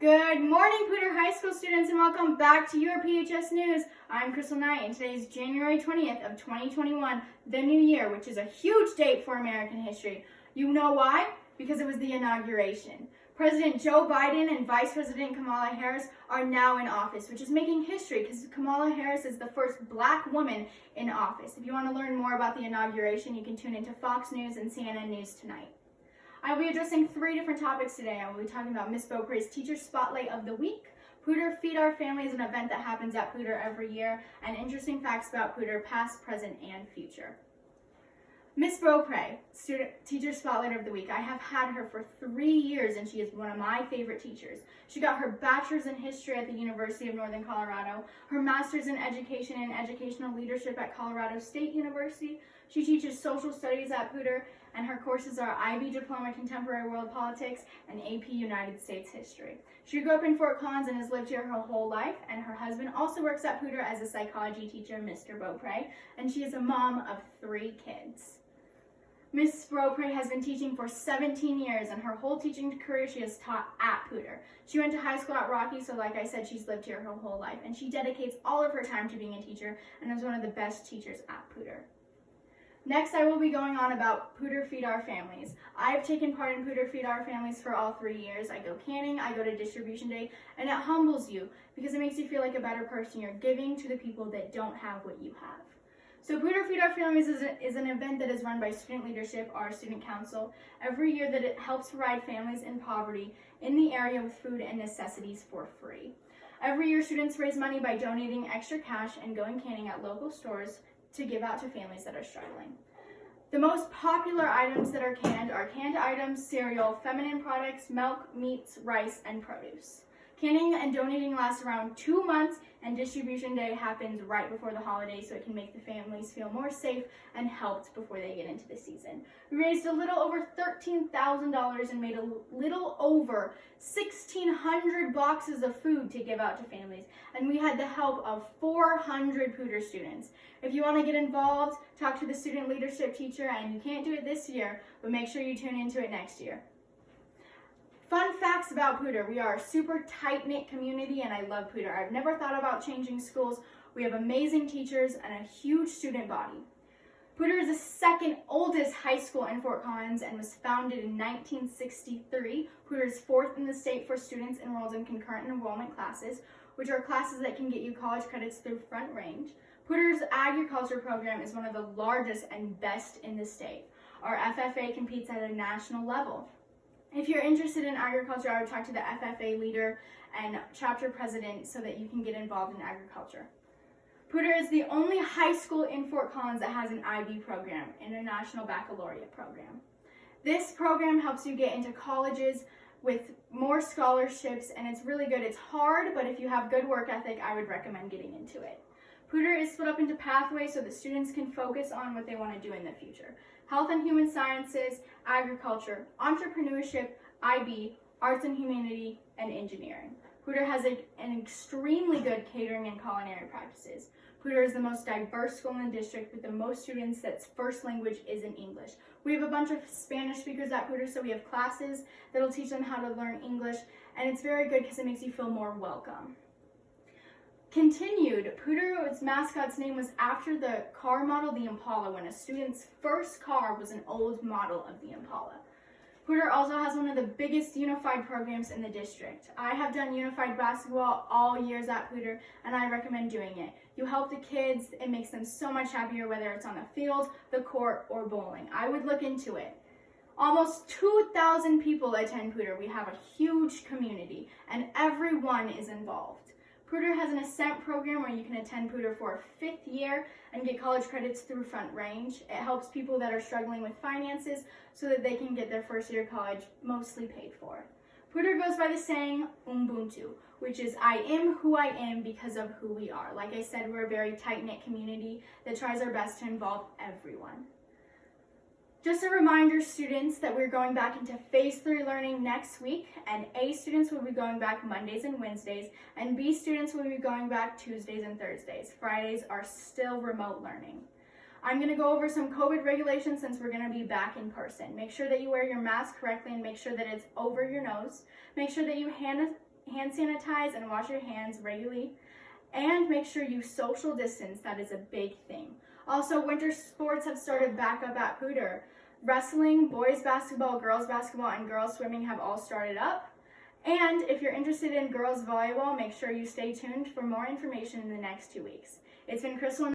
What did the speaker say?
Good morning, Poudre High School students, and welcome back to your PHS News. I'm Crystal Knight, and today is January 20th of 2021, the new year, which is a huge date for American history. You know why? Because it was the inauguration. President Joe Biden and Vice President Kamala Harris are now in office, which is making history because Kamala Harris is the first Black woman in office. If you want to learn more about the inauguration, you can tune into Fox News and CNN News tonight. I will be addressing 3 different topics today. I will be talking about Miss Beaupre's Teacher Spotlight of the Week, Poudre Feed Our Family is an event that happens at Poudre every year, and interesting facts about Poudre past, present, and future. Miss Beaupre, Teacher Spotlight of the Week. I have had her for 3 years, and she is one of my favorite teachers. She got her bachelor's in history at the University of Northern Colorado, her master's in education and educational leadership at Colorado State University. She teaches social studies at Poudre, and her courses are IB Diploma Contemporary World Politics and AP United States History. She grew up in Fort Collins and has lived here her whole life, and her husband also works at Poudre as a psychology teacher, Mr. Beaupre, and she is a mom of 3 kids. Miss Beaupre has been teaching for 17 years, and her whole teaching career she has taught at Poudre. She went to high school at Rocky, so like I said, she's lived here her whole life, and she dedicates all of her time to being a teacher and is one of the best teachers at Poudre. Next, I will be going on about Poudre Feed Our Families. I've taken part in Poudre Feed Our Families for all 3 years. I go canning, I go to distribution day, and it humbles you because it makes you feel like a better person. You're giving to the people that don't have what you have. So Poudre Feed Our Families is an event that is run by student leadership, our student council, every year that it helps provide families in poverty in the area with food and necessities for free. Every year, students raise money by donating extra cash and going canning at local stores to give out to families that are struggling. The most popular items that are canned items, cereal, feminine products, milk, meats, rice, and produce. Canning and donating lasts around 2 months, and distribution day happens right before the holidays so it can make the families feel more safe and helped before they get into the season. We raised a little over $13,000 and made a little over 1,600 boxes of food to give out to families, and we had the help of 400 Poudre students. If you want to get involved, talk to the student leadership teacher, and you can't do it this year, but make sure you tune into it next year. Fun facts about Poudre. We are a super tight-knit community, and I love Poudre. I've never thought about changing schools. We have amazing teachers and a huge student body. Poudre is the second oldest high school in Fort Collins and was founded in 1963. Poudre is 4th in the state for students enrolled in concurrent enrollment classes, which are classes that can get you college credits through Front Range. Poudre's agriculture program is one of the largest and best in the state. Our FFA competes at a national level. If you're interested in agriculture, I would talk to the FFA leader and chapter president so that you can get involved in agriculture. Poudre is the only high school in Fort Collins that has an IB program, International Baccalaureate Program. This program helps you get into colleges with more scholarships, and it's really good. It's hard, but if you have good work ethic, I would recommend getting into it. Poudre is split up into pathways so that students can focus on what they want to do in the future. Health and Human Sciences, Agriculture, Entrepreneurship, IB, Arts and Humanity, and Engineering. Poudre has an extremely good catering and culinary practices. Poudre is the most diverse school in the district with the most students that's first language isn't English. We have a bunch of Spanish speakers at Poudre, so we have classes that'll teach them how to learn English, and it's very good because it makes you feel more welcome. Continued, Poudre's mascot's name was after the car model, the Impala, when a student's first car was an old model of the Impala. Poudre also has one of the biggest unified programs in the district. I have done unified basketball all years at Poudre, and I recommend doing it. You help the kids, it makes them so much happier, whether it's on the field, the court, or bowling. I would look into it. Almost 2,000 people attend Poudre. We have a huge community, and everyone is involved. Poudre has an Ascent program where you can attend Poudre for a 5th year and get college credits through Front Range. It helps people that are struggling with finances so that they can get their first year of college mostly paid for. Poudre goes by the saying Ubuntu, which is I am who I am because of who we are. Like I said, we're a very tight-knit community that tries our best to involve everyone. Just a reminder, students, that we're going back into Phase 3 learning next week, and A students will be going back Mondays and Wednesdays, and B students will be going back Tuesdays and Thursdays. Fridays are still remote learning. I'm going to go over some COVID regulations since we're going to be back in person. Make sure that you wear your mask correctly and make sure that it's over your nose. Make sure that you hand sanitize and wash your hands regularly. And make sure you social distance. That is a big thing. Also, winter sports have started back up at Pooter. Wrestling, boys basketball, girls basketball, and girls swimming have all started up. And if you're interested in girls volleyball, make sure you stay tuned for more information in the next 2 weeks. It's been Crystal.